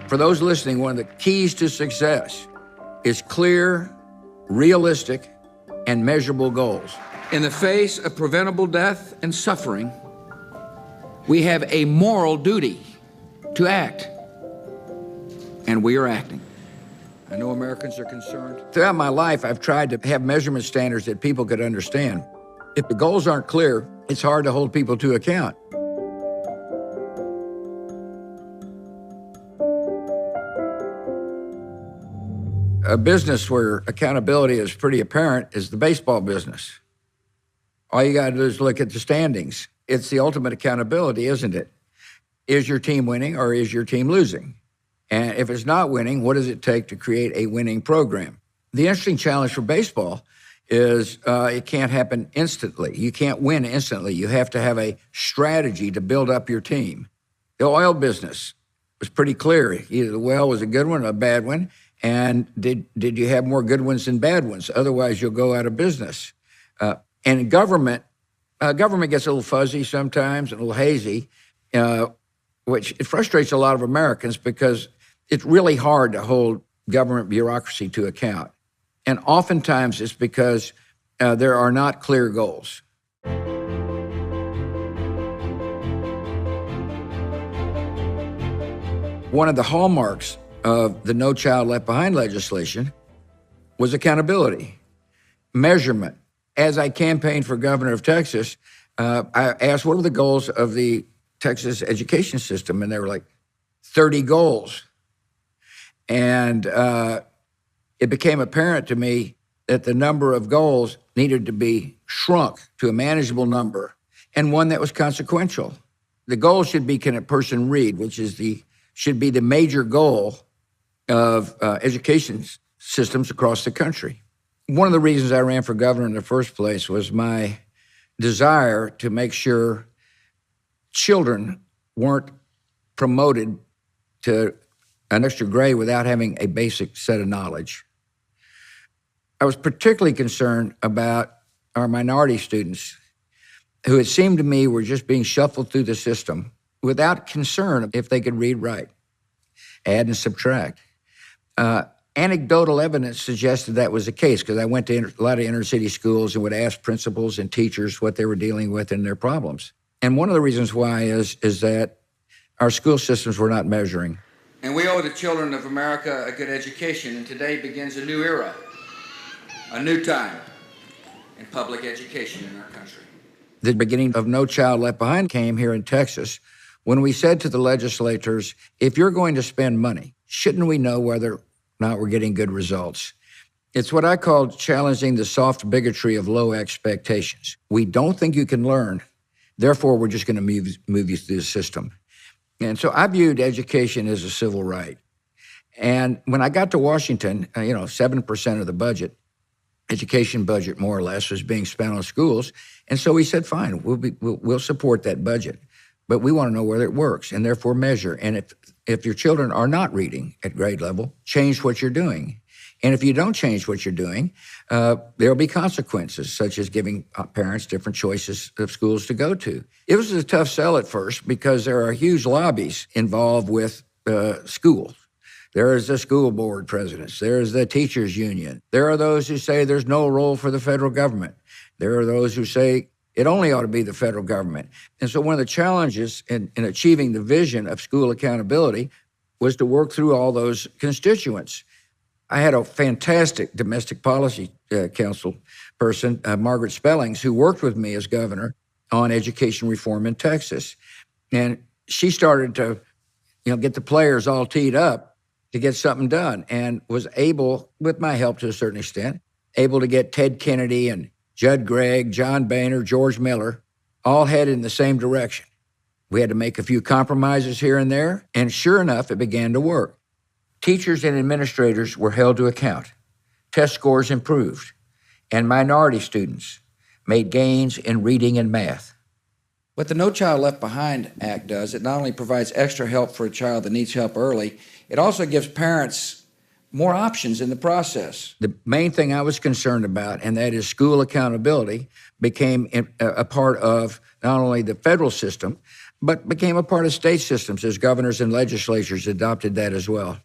For those listening, one of the keys to success is clear, realistic, and measurable goals. In the face of preventable death and suffering, we have a moral duty to act, and we are acting. I know Americans are concerned. Throughout my life, I've tried to have measurement standards that people could understand. If the goals aren't clear, it's hard to hold people to account. A business where accountability is pretty apparent is the baseball business. All you got to do is look at the standings. It's the ultimate accountability, isn't it? Is your team winning or is your team losing? And if it's not winning, what does it take to create a winning program? The interesting challenge for baseball is it can't happen instantly. You can't win instantly. You have to have a strategy to build up your team. The oil business was pretty clear. Either the well was a good one or a bad one. And did you have more good ones than bad ones? Otherwise, you'll go out of business. And government gets a little fuzzy sometimes, a little hazy, which it frustrates a lot of Americans because it's really hard to hold government bureaucracy to account. And oftentimes it's because there are not clear goals. One of the hallmarks of the No Child Left Behind legislation was accountability, measurement. As I campaigned for governor of Texas, I asked, what are the goals of the Texas education system? And they were like, 30 goals. And it became apparent to me that the number of goals needed to be shrunk to a manageable number and one that was consequential. The goal should be, can a person read, which should be the major goal of education systems across the country. One of the reasons I ran for governor in the first place was my desire to make sure children weren't promoted to an extra grade without having a basic set of knowledge. I was particularly concerned about our minority students who it seemed to me were just being shuffled through the system without concern if they could read, write, add and subtract. Anecdotal evidence suggested that was the case because I went to a lot of inner city schools and would ask principals and teachers what they were dealing with and their problems. And one of the reasons why is that our school systems were not measuring. And we owe the children of America a good education, and today begins a new era, a new time in public education in our country. The beginning of No Child Left Behind came here in Texas when we said to the legislators, if you're going to spend money, shouldn't we know whether or not we're getting good results? It's what I call challenging the soft bigotry of low expectations. We don't think you can learn, therefore we're just going to move you through the system. And so I viewed education as a civil right. And when I got to Washington, 7% of the budget, education budget more or less, was being spent on schools. And so we said, fine, we'll support that budget. But we want to know whether it works and therefore measure. And if your children are not reading at grade level, change what you're doing. And if you don't change what you're doing, there'll be consequences, such as giving parents different choices of schools to go to. It was a tough sell at first because there are huge lobbies involved with schools. There is the school board presidents. There is the teachers union. There are those who say there's no role for the federal government. There are those who say it only ought to be the federal government. And so one of the challenges in achieving the vision of school accountability was to work through all those constituents. I had a fantastic domestic policy council person, Margaret Spellings, who worked with me as governor on education reform in Texas. And she started to, get the players all teed up to get something done and was able, with my help to a certain extent, able to get Ted Kennedy and Judd Gregg, John Boehner, George Miller, all headed in the same direction. We had to make a few compromises here and there, and sure enough, it began to work. Teachers and administrators were held to account. Test scores improved, and minority students made gains in reading and math. What the No Child Left Behind Act does, it not only provides extra help for a child that needs help early, it also gives parents more options in the process. The main thing I was concerned about, and that is school accountability, became a part of not only the federal system, but became a part of state systems as governors and legislatures adopted that as well.